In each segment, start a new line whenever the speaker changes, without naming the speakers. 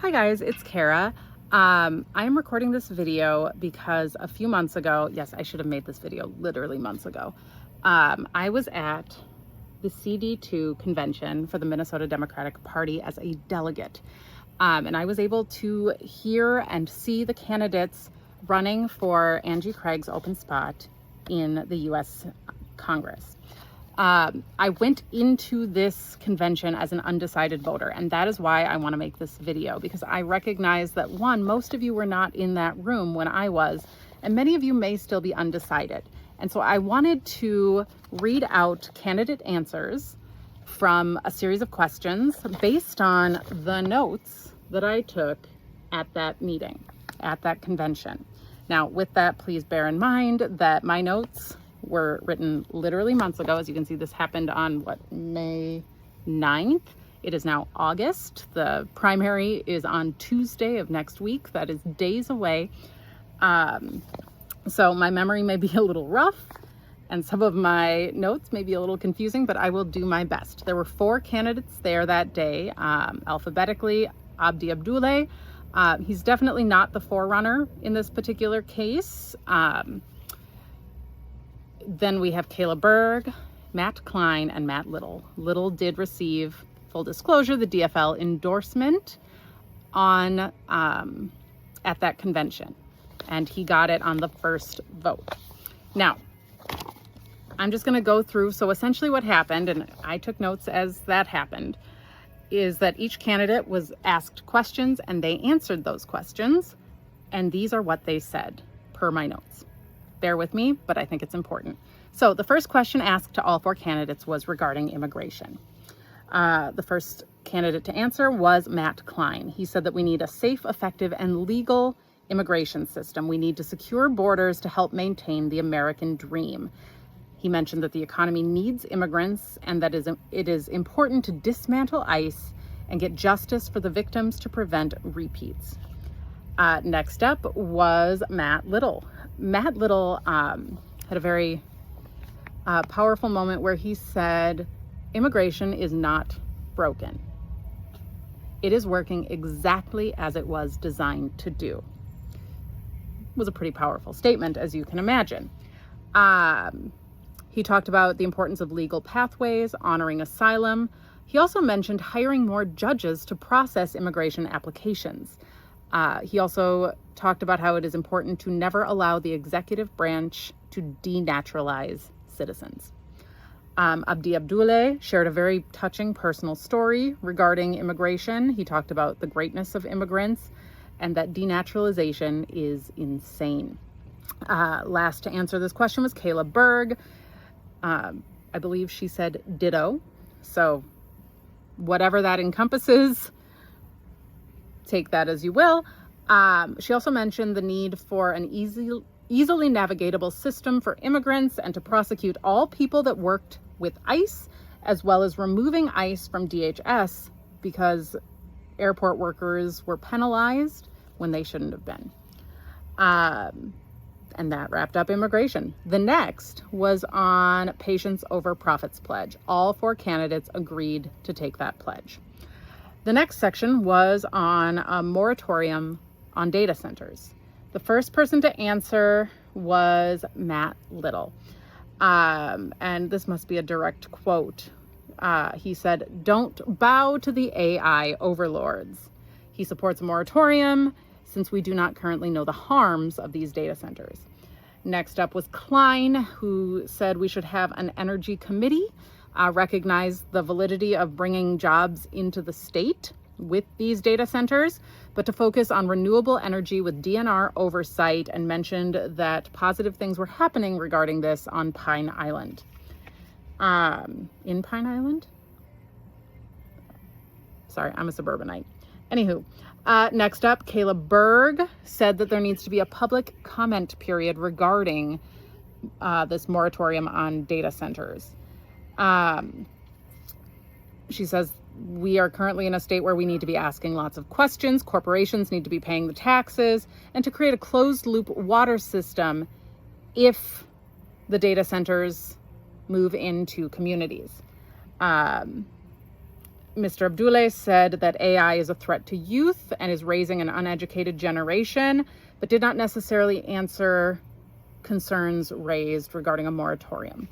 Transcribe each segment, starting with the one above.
Hi guys, it's Kara. I am recording this video because a few months ago, yes, I should have made this video literally months ago. I was at the CD2 convention for the Minnesota Democratic Party as a delegate. And I was able to hear and see the candidates running for Angie Craig's open spot in the US Congress. I went into this convention as an undecided voter, and that is why I want to make this video, because I recognize that one, most of you were not in that room when I was, and many of you may still be undecided. And so I wanted to read out candidate answers from a series of questions based on the notes that I took at that meeting, at that convention. Now, with that, please bear in mind that my notes were written literally months ago. As you can see, this happened on May 9th. It is now August. The primary is on Tuesday of next week. That is days away. So my memory may be a little rough and some of my notes may be a little confusing, but I will do my best. There were 4 candidates there that day, alphabetically. Abdulle. He's definitely not the forerunner in this particular case. Then we have Berg, Matt Klein, and Matt Little. Little did receive, full disclosure, the DFL endorsement on at that convention, and he got it on the first vote. Now, I'm just going to go through. So essentially what happened, and I took notes as that happened, is that each candidate was asked questions and they answered those questions, and these are what they said per my notes. Bear with me, but I think it's important. So the first question asked to all 4 candidates was regarding immigration. The first candidate to answer was Matt Klein. He said that we need a safe, effective, and legal immigration system. We need to secure borders to help maintain the American dream. He mentioned that the economy needs immigrants and that it is important to dismantle ICE and get justice for the victims to prevent repeats. Next up was Matt Little. Matt Little had a very powerful moment where he said, immigration is not broken. It is working exactly as it was designed to do. It was a pretty powerful statement, as you can imagine. He talked about the importance of legal pathways, honoring asylum. He also mentioned hiring more judges to process immigration applications. He also talked about how it is important to never allow the executive branch to denaturalize citizens. Abdulle shared a very touching personal story regarding immigration. He talked about the greatness of immigrants and that denaturalization is insane. Last to answer this question was Berg. I believe she said ditto. So whatever that encompasses, take that as you will. She also mentioned the need for an easily navigatable system for immigrants and to prosecute all people that worked with ICE, as well as removing ICE from DHS because airport workers were penalized when they shouldn't have been. And that wrapped up immigration. The next was on Patients Over Profits pledge. All 4 candidates agreed to take that pledge. The next section was on a moratorium on data centers. The first person to answer was Matt Little. And this must be a direct quote. He said, "Don't bow to the AI overlords." He supports a moratorium since we do not currently know the harms of these data centers. Next up was Klein, who said we should have an energy committee, recognize the validity of bringing jobs into the state with these data centers, but to focus on renewable energy with DNR oversight, and mentioned that positive things were happening regarding this on Pine Island. In Pine Island? Sorry, I'm a suburbanite. Anywho, next up, Berg said that there needs to be a public comment period regarding this moratorium on data centers. She says, we are currently in a state where we need to be asking lots of questions. Corporations need to be paying the taxes, and to create a closed loop water system if the data centers move into communities. Mr. Abdulle said that AI is a threat to youth and is raising an uneducated generation, but did not necessarily answer concerns raised regarding a moratorium.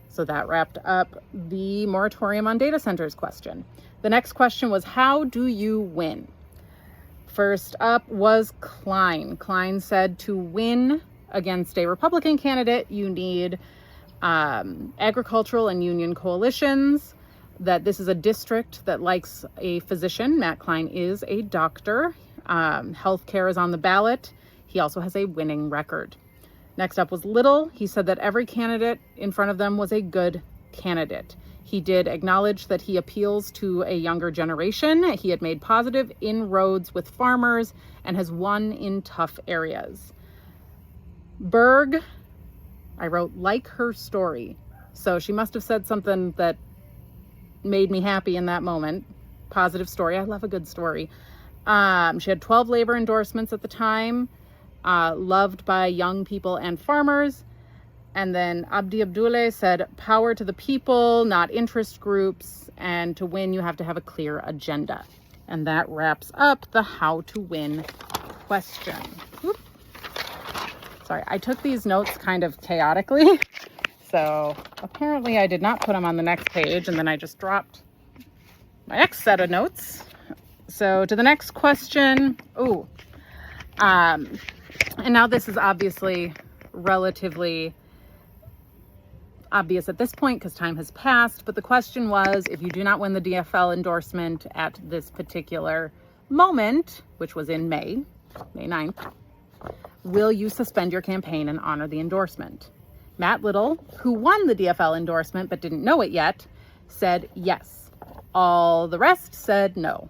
So that wrapped up the moratorium on data centers question. The next question was, how do you win? First up was Klein. Klein said to win against a Republican candidate, you need agricultural and union coalitions, that this is a district that likes a physician. Matt Klein is a doctor. Healthcare is on the ballot. He also has a winning record. Next up was Little. He said that every candidate in front of them was a good candidate. He did acknowledge that he appeals to a younger generation. He had made positive inroads with farmers and has won in tough areas. Berg, I wrote, like her story. So she must have said something that made me happy in that moment. Positive story. I love a good story. She had 12 labor endorsements at the time, loved by young people and farmers. And then Abdulle said, power to the people, not interest groups. And to win, you have to have a clear agenda. And that wraps up the how to win question. Oop. Sorry, I took these notes kind of chaotically. So apparently I did not put them on the next page, and then I just dropped my next set of notes. So to the next question. And now this is obviously relatively obvious at this point because time has passed, but the question was, if you do not win the DFL endorsement at this particular moment, which was in May 9th, will you suspend your campaign and honor the endorsement? Matt Little, who won the DFL endorsement but didn't know it yet, said yes. All the rest said no.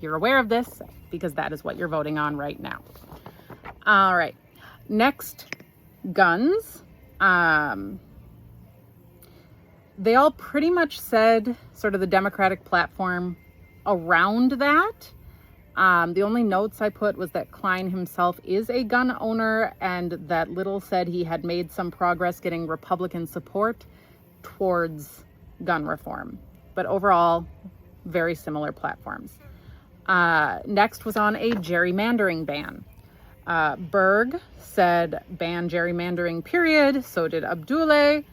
You're aware of this because that is what you're voting on right now. All right. Next, guns. They all pretty much said sort of the Democratic platform around that. The only notes I put was that Klein himself is a gun owner and that Little said he had made some progress getting Republican support towards gun reform. But overall, very similar platforms. Next was on a gerrymandering ban. Berg said ban gerrymandering, period. So did Abdulle.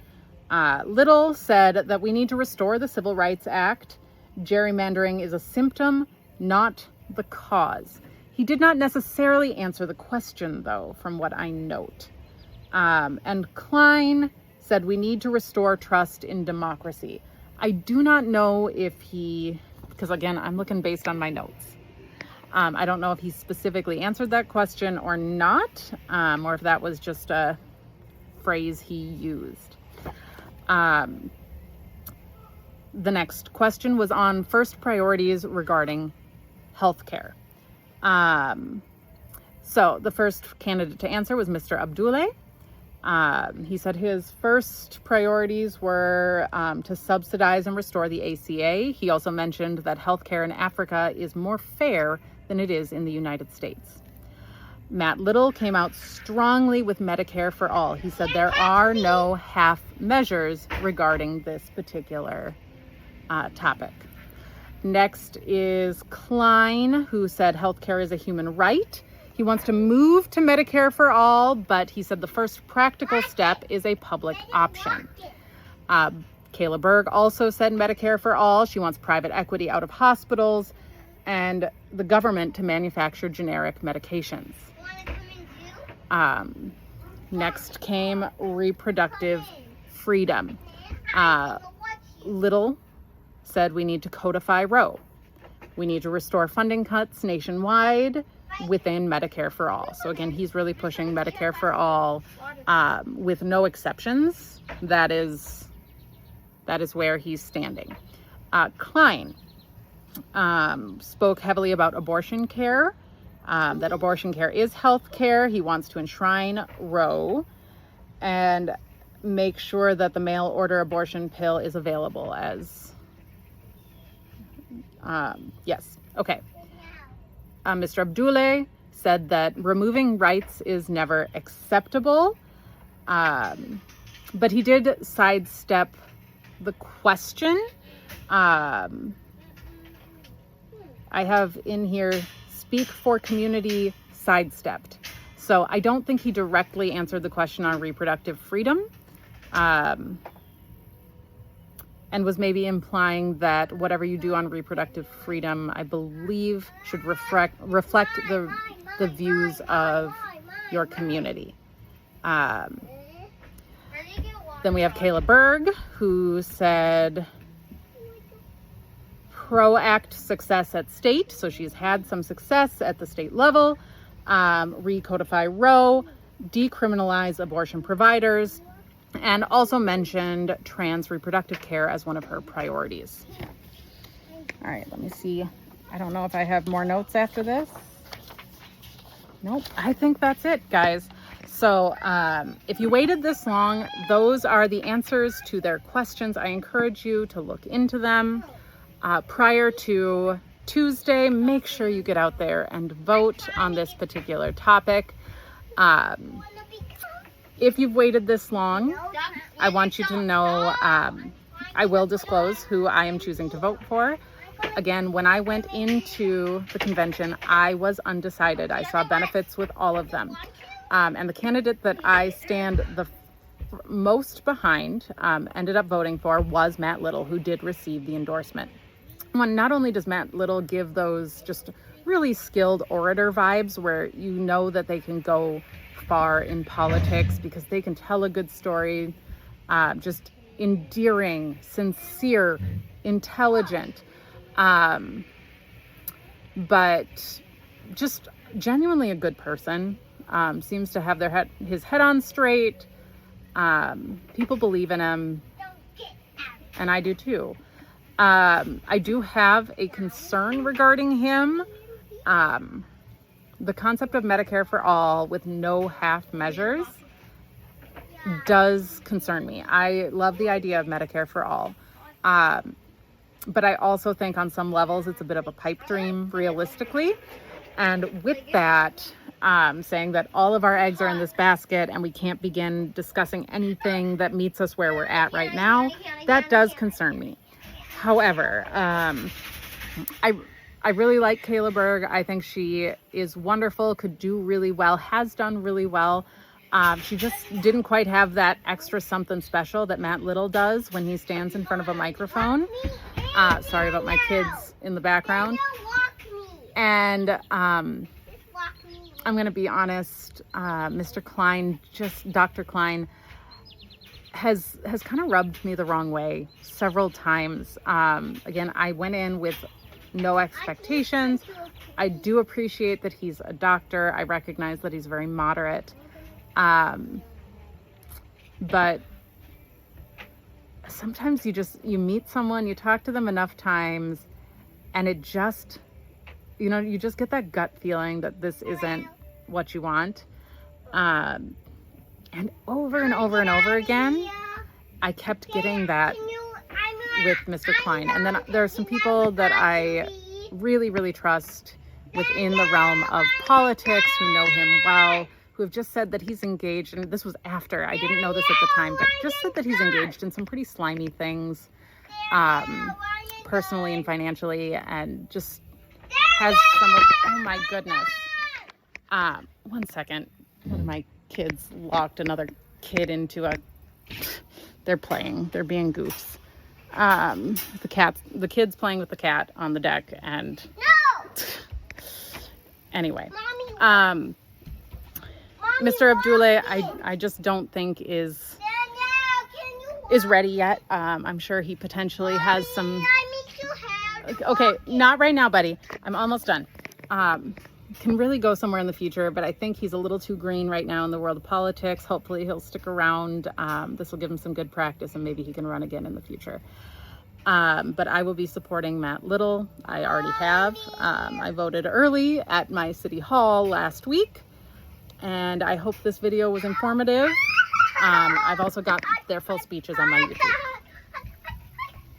Little said that we need to restore the Civil Rights Act. Gerrymandering is a symptom, not the cause. He did not necessarily answer the question, though, from what I note. And Klein said we need to restore trust in democracy. I do not know if because again, I'm looking based on my notes. I don't know if he specifically answered that question or not, or if that was just a phrase he used. The next question was on first priorities regarding healthcare. So the first candidate to answer was Mr. Abdulle. He said his first priorities were to subsidize and restore the ACA. He also mentioned that healthcare in Africa is more fair than it is in the United States. Matt Little came out strongly with Medicare for all. He said there are no half measures regarding this particular topic. Next is Klein, who said healthcare is a human right. He wants to move to Medicare for all, but he said the first practical step is a public option. Berg also said Medicare for all. She wants private equity out of hospitals and the government to manufacture generic medications. Next came reproductive freedom. Little said we need to codify Roe. We need to restore funding cuts nationwide within Medicare for all. So again, he's really pushing Medicare for all with no exceptions. That is where he's standing. Klein spoke heavily about abortion care, that abortion care is health care. He wants to enshrine Roe and make sure that the mail order abortion pill is available as, yes, okay. Mr. Abdulle said that removing rights is never acceptable, but he did sidestep the question I have in here, speak for community sidestepped. So I don't think he directly answered the question on reproductive freedom, and was maybe implying that whatever you do on reproductive freedom, I believe, should reflect the views of your community. Then we have Kayla Berg, who said pro-act success at state. So she's had some success at the state level. Recodify Roe, decriminalize abortion providers, and also mentioned trans reproductive care as one of her priorities. All right, let me see. I don't know if I have more notes after this. Nope, I think that's it, guys. So if you waited this long, those are the answers to their questions. I encourage you to look into them prior to Tuesday. Make sure you get out there and vote on this particular topic. If you've waited this long, I want you to know I will disclose who I am choosing to vote for. Again, when I went into the convention, I was undecided. I saw benefits with all of them. And the candidate that I stand the most behind, ended up voting for, was Matt Little, who did receive the endorsement. Not only does Matt Little give those just really skilled orator vibes where you know that they can go far in politics because they can tell a good story, just endearing, sincere, intelligent, but just genuinely a good person. Seems to have his head on straight. People believe in him, and I do too. I do have a concern regarding him. The concept of Medicare for all with no half measures does concern me. I love the idea of Medicare for all. But I also think on some levels it's a bit of a pipe dream realistically. And with that, saying that all of our eggs are in this basket and we can't begin discussing anything that meets us where we're at right now, that does concern me. However, I really like Kayla Berg. I think she is wonderful, could do really well, has done really well. She just didn't quite have that extra something special that Matt Little does when he stands in front of a microphone. Sorry about my kids in the background. And I'm going to be honest, Mr. Klein, Dr. Klein, has kind of rubbed me the wrong way several times. Again, I went in with no expectations. I do appreciate that he's a doctor. I recognize that he's very moderate. But sometimes you meet someone, you talk to them enough times, and it just, you just get that gut feeling that this isn't what you want. And over and over and over again, I kept getting that with Mr. Klein. And then there are some people that I really, really trust within the realm of politics who know him well, who have just said that he's engaged, and this was after, I didn't know this at the time, but just said that he's engaged in some pretty slimy things, personally and financially, and just has some of, oh my goodness. 1 second. One of my kids locked another kid into they're being goofs. The kid's playing with the cat on the deck, and anyway, Mr. Abdulle, I just don't think is ready yet. I'm sure he potentially has some. Okay, not right now, buddy. I'm almost done. Can really go somewhere in the future, but I think he's a little too green right now in the world of politics. Hopefully he'll stick around. This will give him some good practice, and maybe he can run again in the future. But I will be supporting Matt Little. I already have. I voted early at my city hall last week, and I hope this video was informative. I've also got their full speeches on my YouTube.